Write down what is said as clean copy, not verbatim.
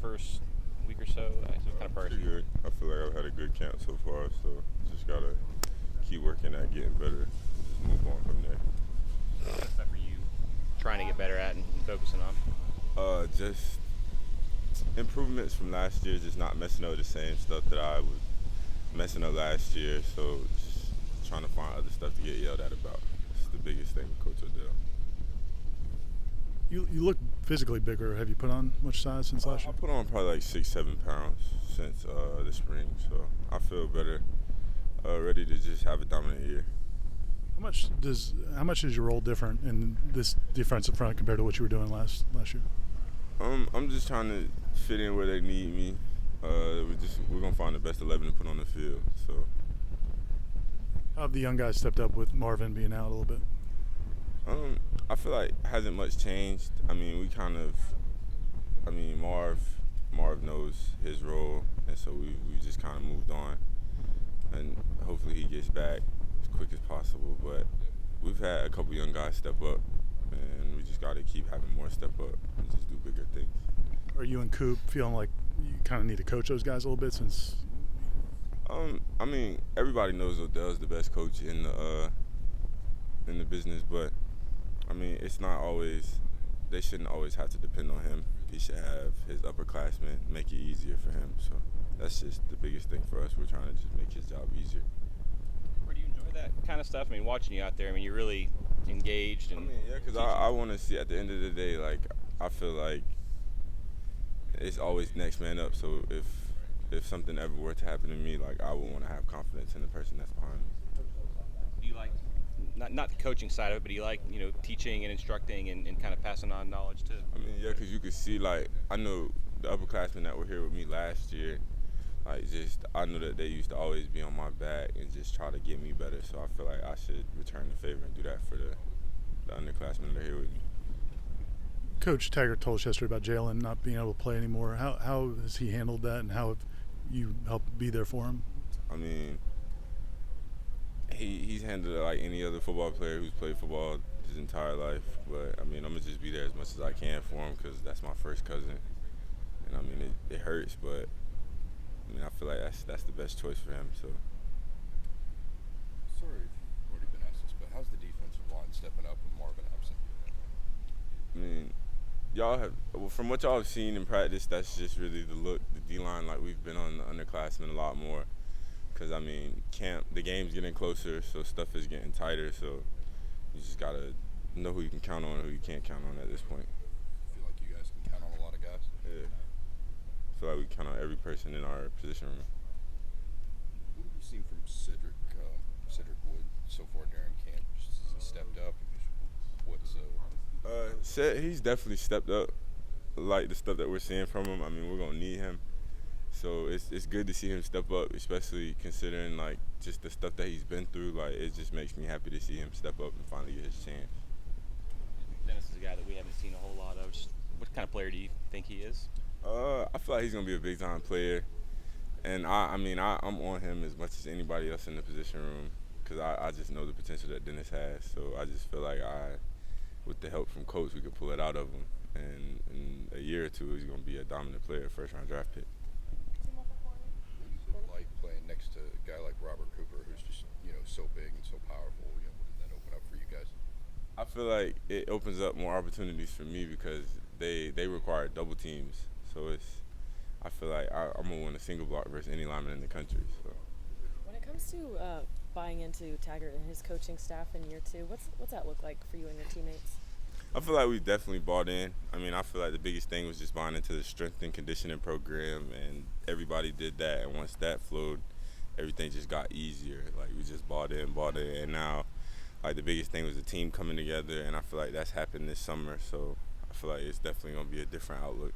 first week or so? What kind of progress? Pretty good. I feel like I've had a good camp so far, so just gotta keep working at getting better. Just move on from there. What kind of stuff are you trying to get better at and focusing on? Just improvements from last year. Just not messing up the same stuff that I was messing up last year. So just trying to find other stuff to get yelled at about. It's the biggest thing with Coach Odell. You look physically bigger. Have you put on much size since last I year? put on probably like 6-7 pounds since the spring, so I feel better, ready to just have a dominant year. How much is your role different in this defensive front compared to what you were doing last year? I'm just trying to fit in where they need me. We're gonna find the best 11 to put on the field. So How have the young guys stepped up with Marvin being out a little bit? I feel like hasn't much changed. I mean, Marv knows his role, and so we just kind of moved on, and hopefully he gets back as quick as possible. But we've had a couple young guys step up, and we just got to keep having more step up and just do bigger things. Are you and Coop feeling like you kind of need to coach those guys a little bit since? I mean, everybody knows Odell's the best coach in the business, but I mean, it's not always. They shouldn't always have to depend on him. He should have his upperclassmen make it easier for him. So that's just the biggest thing for us. We're trying to just make his job easier. Where do you enjoy that kind of stuff? I mean, watching you out there, I mean, you're really engaged. And yeah, because I want to see at the end of the day, like, I feel like it's always next man up. So if something ever were to happen to me, like, I would want to have confidence in the person that's behind me. Do you like not the coaching side of it, but do you like teaching and instructing and kind of passing on knowledge too? I mean, yeah, because you could see, like, I know the upperclassmen that were here with me last year. Like, I know that they used to always be on my back and just try to get me better. So I feel like I should return the favor and do that for the underclassmen that are here with me. Coach Taggart told us yesterday about Jalen not being able to play anymore. How has he handled that, and how have you helped be there for him? I mean, he's handled it like any other football player who's played football his entire life. But, I mean, I'm going to just be there as much as I can for him because that's my first cousin. And, I mean, it hurts, but, I mean, I feel like that's the best choice for him. So. Sorry if you've already been asked this, but how's the defensive line stepping up with Marvin absent? I mean, from what y'all have seen in practice, that's just really the look, the D-line, like we've been on the underclassmen a lot more. Because, I mean, the game's getting closer, so stuff is getting tighter. So you just got to know who you can count on and who you can't count on at this point. I feel like you guys can count on a lot of guys. Yeah. I feel like we count on every person in our position room. What have you seen from Cedric Wood so far during camp? Has he stepped up? He's definitely stepped up, like the stuff that we're seeing from him. I mean, we're going to need him. So it's good to see him step up, especially considering, like, just the stuff that he's been through. Like, it just makes me happy to see him step up and finally get his chance. Dennis is a guy that we haven't seen a whole lot of. What kind of player do you think he is? I feel like he's going to be a big-time player. And, I'm on him as much as anybody else in the position room because I just know the potential that Dennis has. So I just feel like with the help from Coach, we could pull it out of him. And in a year or two, he's going to be a dominant player, first-round draft pick. What is it like playing next to a guy like Robert Cooper, who's just so big and so powerful? What did that open up for you guys? I feel like it opens up more opportunities for me because they require double teams. So I feel like I'm gonna win a single block versus any lineman in the country. So. When it comes to buying into Taggart and his coaching staff in year two, what's that look like for you and your teammates? I feel like we definitely bought in. I mean, I feel like the biggest thing was just buying into the strength and conditioning program, and everybody did that. And once that flowed, everything just got easier. Like, we just bought in, and now, like, the biggest thing was the team coming together, and I feel like that's happened this summer. So I feel like it's definitely gonna be a different outlook.